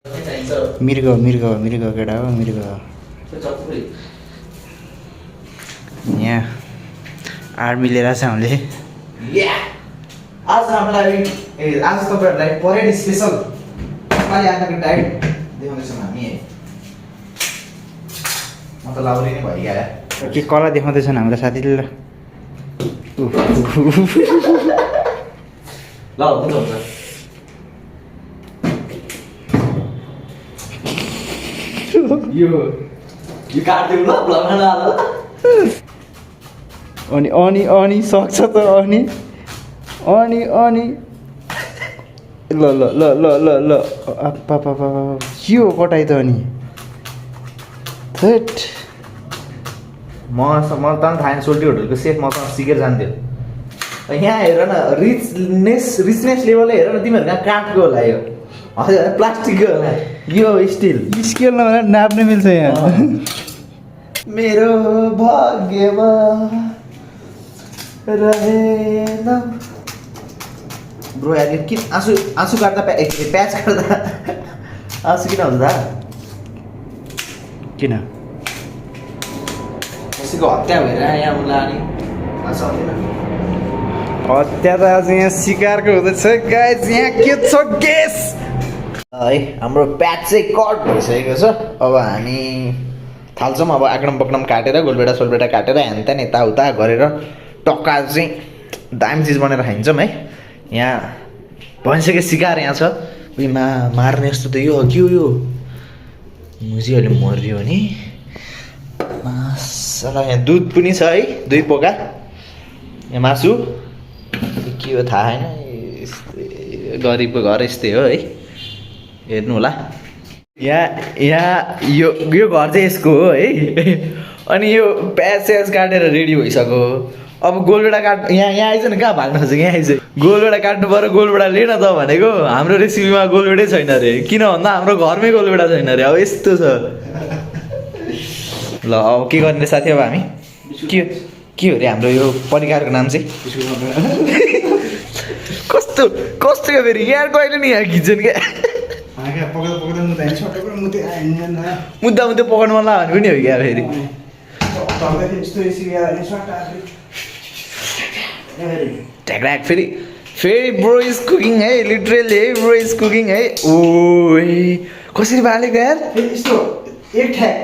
मृग मृग मृग केटा हो मृग यहाँ आर्मी लिएर छ हामीले आज हामीलाई आज तपाईँहरूलाई परेड स्पेसल नेपाली आँटाको डाइट देखाउँदैछौँ हामी म त लाउरी नै भइगयो के कला देखाउँदैछन् हाम्रो साथीले ल ल हुन्छ हुन्छ यो काट्दिउँ ल भ्लगमा ल अनि अनि अनि सक्छ त अनि अनि अनि ल ल ल ल ल ल पापा के हो कटाइ त अनि थेट म त थाहा सोल्टी होटलको सेफ मसँग सिकेर जान्थ्यो यहाँ हेर न रिचनेस लेभल हेर न तिमीहरू कहाँ काठको होला यो हजुर प्लास्टिकको होला यो स्टिल स्केल नभएर नाप्नै मिल्छ यहाँ मेरो भाग्यमा रहेन ब्रो यार किन आँसु काट्दा प्याच काट्दा आँसु किन हुन्छ दा किन कसैको हत्या भएर यहाँ उसलाई अनि आँसु आउँदैन हत्या त आज यहाँ सिकारको हुँदैछ गाइस यहाँ के छ गेस है हाम्रो प्याच चाहिँ कट भइसकेको छ अब हामी थाल्छौँ अब आक्रम बक्नम काटेर गोलबेडा सोलबेडा काटेर ह्यानत्यान यताउता गरेर टक्का चाहिँ दामी चिज बनाएर खाइन्छौँ है यहाँ भनिसक्यो सिकार यहाँ छ उयोमा मार्ने जस्तो त यो के हो यो मुजी अहिले मर्यो नि मासला यहाँ दुध पनि छ है 2 पोका यहाँ मासु के हो थाहा छैन गरिबको घर यस्तै हो है हेर्नु होला यहाँ यो घर चाहिँ यसको हो है अनि यो प्याज स्याज काटेर रेडी भइसक्यो अब गोलबेडा काट यहाँ आइज न कहाँ भाग्न खोज्छ यहाँ आइज गोलबेडा काट्नु पर्यो गोलबेडा लिन त भनेको हाम्रो रेसिपीमा गोलबेडै छैन अरे किन भन्दा हाम्रो घरमै गोलबेडा छैन अरे अब यस्तो छ ल अब के गर्ने साथी अब हामी के हो अरे हाम्रो यो परिकारको नाम चाहिँ कस्तो कस्तो फेरि यहाँ कहिले नि यहाँ खिच्छन् क्या मुद्दा मुद्दा पकाउनु मन लाग्यो भने पनि हो क्या फेरि ढ्याक्राक फेरि ब्रो इज कुकिङ है लिटरली है ब्रो इज कुकिङ है ओ कसरी बालेको यार यस्तो एक ठ्याक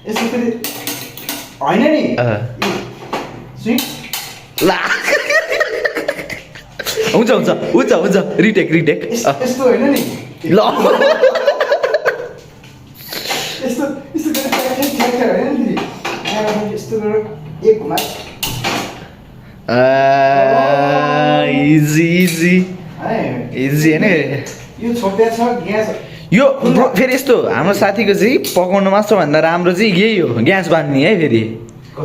यस्तो फेरि होइन नि ला हुन्छ हुन्छ हुन्छ हुन्छ रिटेक यस्तो होइन नि ल यस्तो एक घुमा इजी होइन यो छोप्या छ ग्यास यो फेरि यस्तो हाम्रो साथीको चाहिँ पकाउनु मात्र भन्दा राम्रो चाहिँ यही हो ग्यास बाँध्ने है फेरि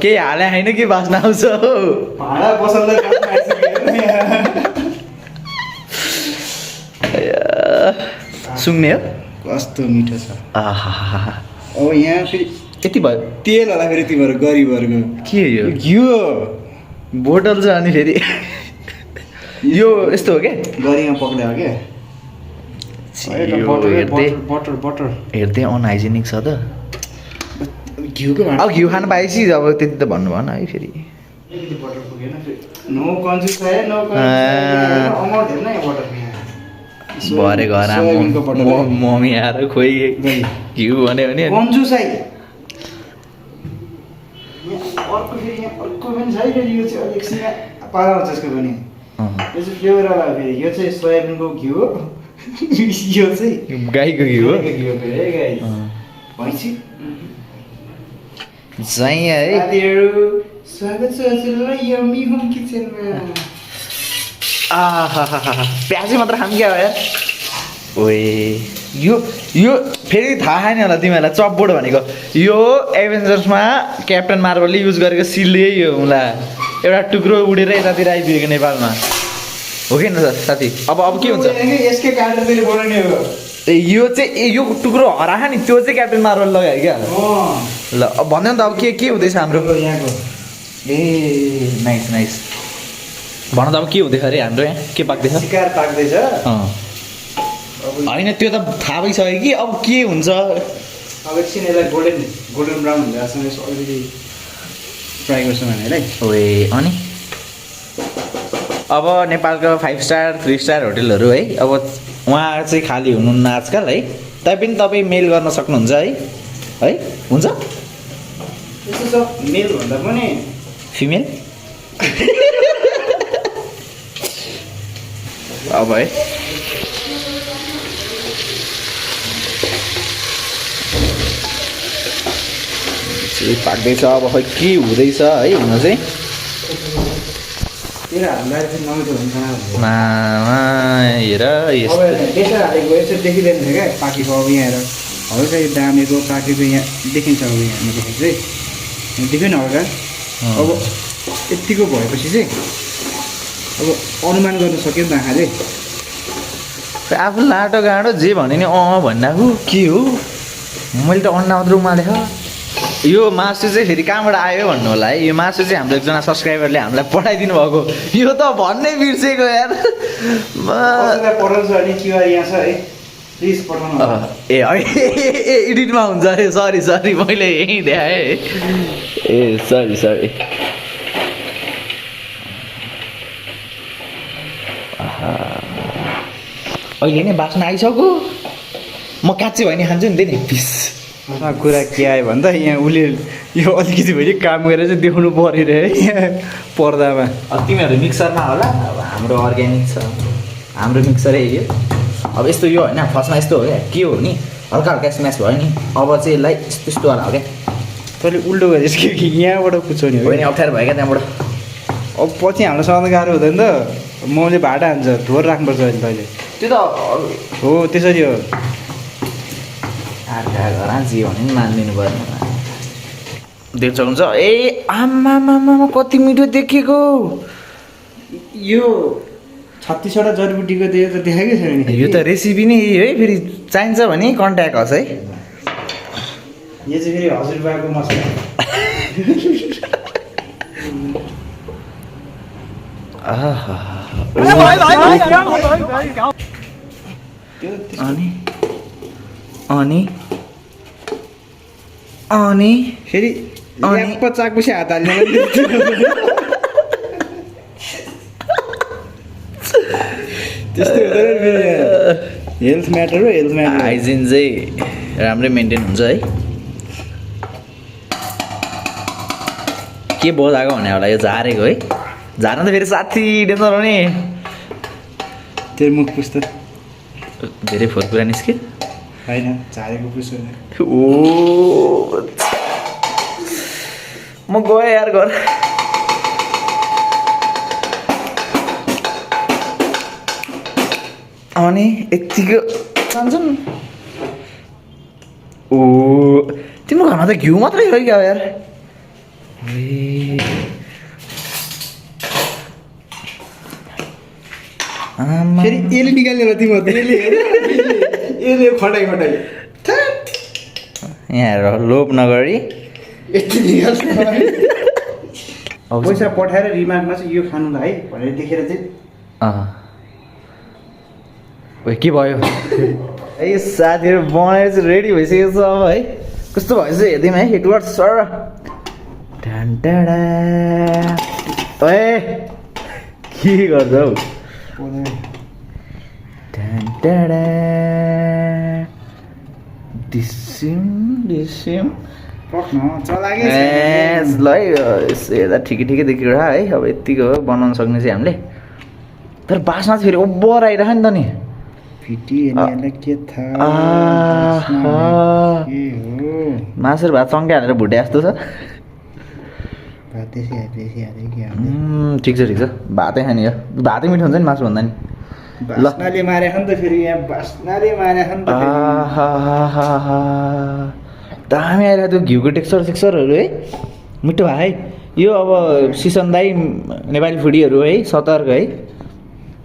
केही हाले होइन कि बाँच्न आउँछ भाडा पसलले सुँग्ने हो कस्तो मिठो छ अब यहाँ फेरि यति भयो तेल होला फेरि तिमीहरू गरिबहरूको के यो घिउ बोतल छ अनि फेरि यो यस्तो हो क्या गरीमा पक्रिया हो क्या बटर हेर्दै अनहाइजेनिक छ त घिउको अब घिउ खानु पाएपछि अब त्यति त भन्नु भएन है फेरि नो कन्जुस है नो अमाउन्ट हेर्न यहाँ बटर भरे घर मम्मी आएर खोइ घिउ भन्यो भने कन्जुस है अर्को फेरि यहाँ अर्को पनि छ है यो चाहिँ अलिक एकछिनमा पारा हुन्छ यसको पनि यो चाहिँ फ्लेभर वाला फेरि यो चाहिँ सोयाबिनको घिउ हो यो चाहिँ गाईको घिउ हो भैँसी चाहिँ है साथीहरू स्वागत छ हजुरलाई यम्मी होम किचनमा प्याजै मात्र खानु क्या हो यार ओए यो फेरि थाहा छैन होला तिमीहरूलाई चपबोर्ड भनेको यो एभेन्जर्समा क्याप्टन मार्वलले युज गरेको सिल यही हो होला एउटा टुक्रो उडेर यतातिर आइपुगेको नेपालमा हो कि न साथी अब के हुन्छ यसकै काटेर त्यसले बनाउने हो यो चाहिँ यो टुक्रो हराहा नि त्यो चाहिँ क्याप्टन मार्वल लगायो क्या ल अब भन्दा नि त अब के हुँदैछ हाम्रो यहाँको ए नाइस भन त अब के हुँदैछ अरे हाम्रो यहाँ के पाक्दैछ शिकार पाक्दैछ अब होइन त्यो त थाहा भइसक्यो कि अब के हुन्छ। अब एकछिन यसलाई गोल्डन ब्राउन हुँदा यसो अलिकति फ्राई गर्छौँ भनेर है। ओए अनि अब नेपालको 5 स्टार 3 स्टार होटेलहरू है, अब उहाँ चाहिँ खाली हुनुहुन्न आजकल है, तैपनि तपाईँ मेल गर्न सक्नुहुन्छ है, हुन्छ त्यस्तो छ मेल भन्दा पनि फिमेल अब है पाक्दैछ। अब खै के हुँदैछ है हुन चाहिँ तेरो हामीलाई चाहिँ नमिठो हुन्छ हेर अब बेसा हालेको यसो देखिँदैन थियो क्या पाकेको। अब यहाँ हेर हल्का यो दामेको पाकेको यहाँ देखिन्छ। अब यहाँ देखेको चाहिँ देख्यो नि हल्का। अब यत्तिको भएपछि चाहिँ अब अनुमान गर्न सक्यो नि त आँखाले। आफू लाटो गाँडो जे भने नि भनिरहेको के हो, मैले त अन्डा मात्रै उमालेको। यो मासु चाहिँ फेरि कहाँबाट आयो भन्नु होला है। यो मासु चाहिँ हाम्रो एकजना सब्सक्राइबरले हामीलाई पठाइदिनु भएको, यो त भन्नै बिर्सेको यार। पठाउँछ अनि क्युआर यहाँ छ है, प्लिज पठाउनु। ए एडिटमा हुन्छ अरे, सरी मैले यहीँ देखाएँ ए सरी अहिले नै बास्न आइसक्यो। म काँच्ची भयो नि खान्छु नि त्यही नि पिस। कुरा के आयो भन्दा यहाँ उसले यो अलिकति भए काम गरेर चाहिँ देखाउनु पऱ्यो रे यहाँ पर्दामा। अब तिमीहरू मिक्सरमा होला, अब हाम्रो अर्ग्यानिक छ, हाम्रो मिक्सरै यो। अब यस्तो यो होइन फर्स्टमा यस्तो हो क्या, के हो नि हल्का हल्का स्म्यास भयो नि, अब चाहिँ यसलाई यस्तो वाला हो क्या। तैँले उल्टो गरेस् कि यहाँबाट कुचाउने हो नि अप्ठ्यारो भयो क्या त्यहाँबाट। अब पछि हाम्रो सँग गाह्रो हुँदैन त, मले भाडा हान्छ ढोर राख्नुपर्छ अहिले तैँले। त्यो त हो त्यसरी हो। अर्का घर जे भने नि मानिदिनु पर्ने देख्छ हुन्छ। ए आमामामा कति मिठो देखेको। यो 36वटा जडीबुटीको त्यो त देखाएकै छैन नि। यो त रेसिपी नै है, फेरि चाहिन्छ भने कन्ट्याक्ट होस् है। यो चाहिँ फेरि हजुरबाको मसला। अनि फेरि ल्याप्प चाकुसी हात हाल्ने त्यस्तै हुँदैन फेरि। हेल्थ म्याटर हो, हेल्थ म्याटर। हाइजिन चाहिँ राम्रै मेन्टेन हुन्छ है। के बोलाएको भने होला यो झारेको है, झार्न त फेरि साथी डेन्जर हो नि। तेरो मुख पुस्ता धेरै फोहोर कुरा निस्क्यो होइन, झारेको पुस्छ। ओ म गएँ यार घर। अनि यतिको चाहन्छन्। ओ तिम्रो घरमा त घिउ मात्रै हो क्या यार। फेरि यसले निकाल्ने होला तिम्रो यसले खटाइ यहाँ हेर लोभ नगरी यति निकाल्छ। पैसा पठाएर रिमान्डमा चाहिँ यो खानुलाई है भनेर देखेर चाहिँ के भयो ए साथीहरू बनाएर चाहिँ रेडी भइसकेको छ अब है। कस्तो भएछ हेर्दैमा है एडवर्ड सर। ए के गर्छौ डिसिम ल हेर्दा ठिकै देखेको है। अब यतिको हो बनाउन सक्ने चाहिँ हामीले, तर बासमा चाहिँ फेरि ओभर आइरह नि त नि। मासु र भात सँगै हालेर भुटे जस्तो छ। ठिक छ भातै खाने हो, भातै मिठो हुन्छ नि मासु भन्दा नि। बास्नाले मारे नि त फेरि यहाँ बास्नाले मारे नि त। दामी आएर त्यो घिउको टेक्सचरहरू है मिठो भयो है। यो अब सिसन दाई नेपाली फुडीहरू है सतर्क है।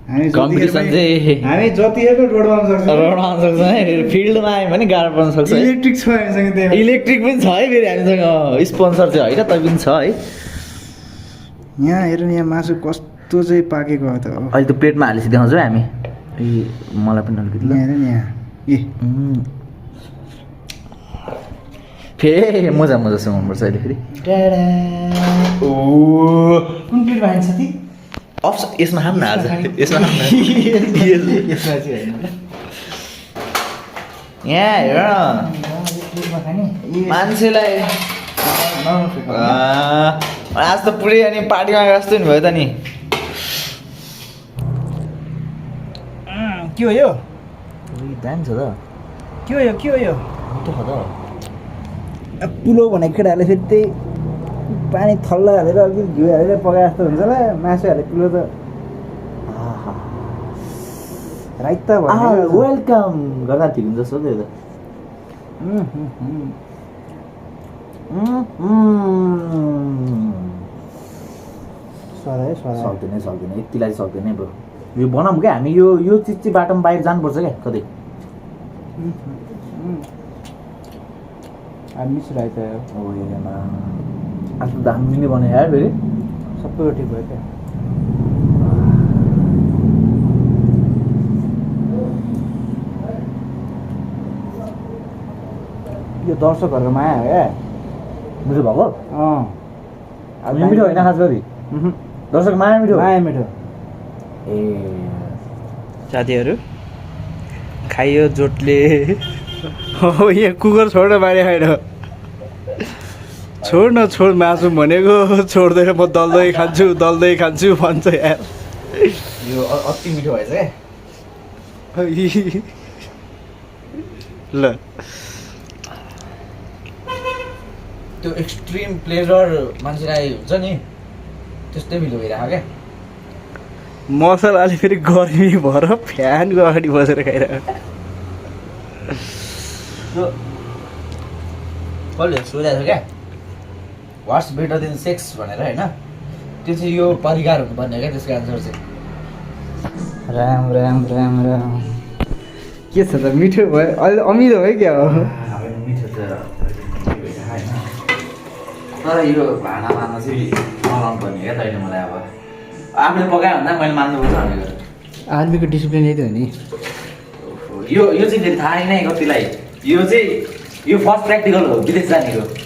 कम्पिटिसन चाहिँ हामी जतिखेर रोडमा सक्छ है, फिल्डमा आयो भने गाह्रो पर्न सक्छ। इलेक्ट्रिक छ हामीसँग, त्यहाँ इलेक्ट्रिक पनि छ है फेरि हामीसँग, स्पोन्सर चाहिँ होइन तै पनि छ है। यहाँ हेर्नु यहाँ मासु कस्तो चाहिँ पाकेको हो त। अहिले त प्लेटमा हालेपछि देखाउँछौँ हामी। मलाई पनि अलिकति ल यहाँ र यहाँ ए फेरि मजासँग हुनुपर्छ अहिले फेरि ओ कुन प्लेटमा खान्छ साथी अप्सन यसमा खाऊँ न आज यसमा खाऊँ न यसमा चाहिँ होइन ल यहाँ हेर न प्लेटमा खाने मान्छेलाई आज त पुरै अनि पार्टीमा जस्तो नि भयो त नि के हो यो दामी छ त के हो यो मिठो छ त पुलो भनेको केटाहरूले फेरि त्यही पानी थल्लो हालेर अलिकति घिउ हालेर पकाए जस्तो हुन्छ होला मासु हालेर पुलो त राइट त भयो वेलकम गर्दा ठिक हुन्छ जस्तो त्यो त सक्दैन यतिलाई सक्दैन ब्रो यो बनाऊँ क्या हामी यो चिज चाहिँ बाटोमा बाहिर जानुपर्छ क्या कतै मिस राइट ओ आज त दामी नै बनायो यार फेरि सबै रोटी भयो क्या यो दर्शकहरूको माया हो क्या मिठो भएको मिठो होइन खास गरी दर्शक माया मिठो मिठो ए साथीहरू खाइयो जोटले हो यहाँ कुकर छोड बाहिर खाएर छोड मासु भनेको छोड्दैन म दल्दै खान्छु भन्छ यार यो अति मिठो भएछ क्या ल त्यो एक्सट्रिम प्लेजर मान्छेलाई हुन्छ नि त्यस्तै मिठो भइरहेको क्या मसलाले फेरि गर्मी भएर फ्यानको अगाडि बसेर खाइरहेको कसले सोधेको छ क्या वाट्स बेटर देन सेक्स भनेर होइन त्यो चाहिँ यो परिकार हुनुपर्ने क्या त्यसको एन्सर चाहिँ राम के छ त मिठो भयो अहिले अमिलो भयो क्या हो मिठो त तर यो भाँडा मार्न चाहिँ नलाउनु पर्ने क्या तैँले मलाई अब आफूले पकायो भन्दा मैले मान्नुपर्छ भनेको आर्मीको डिसिप्लिन यही त हो नि यो चाहिँ फेरि थाहा छैन कतिलाई यो फर्स्ट प्र्याक्टिकल हो विदेश जानेको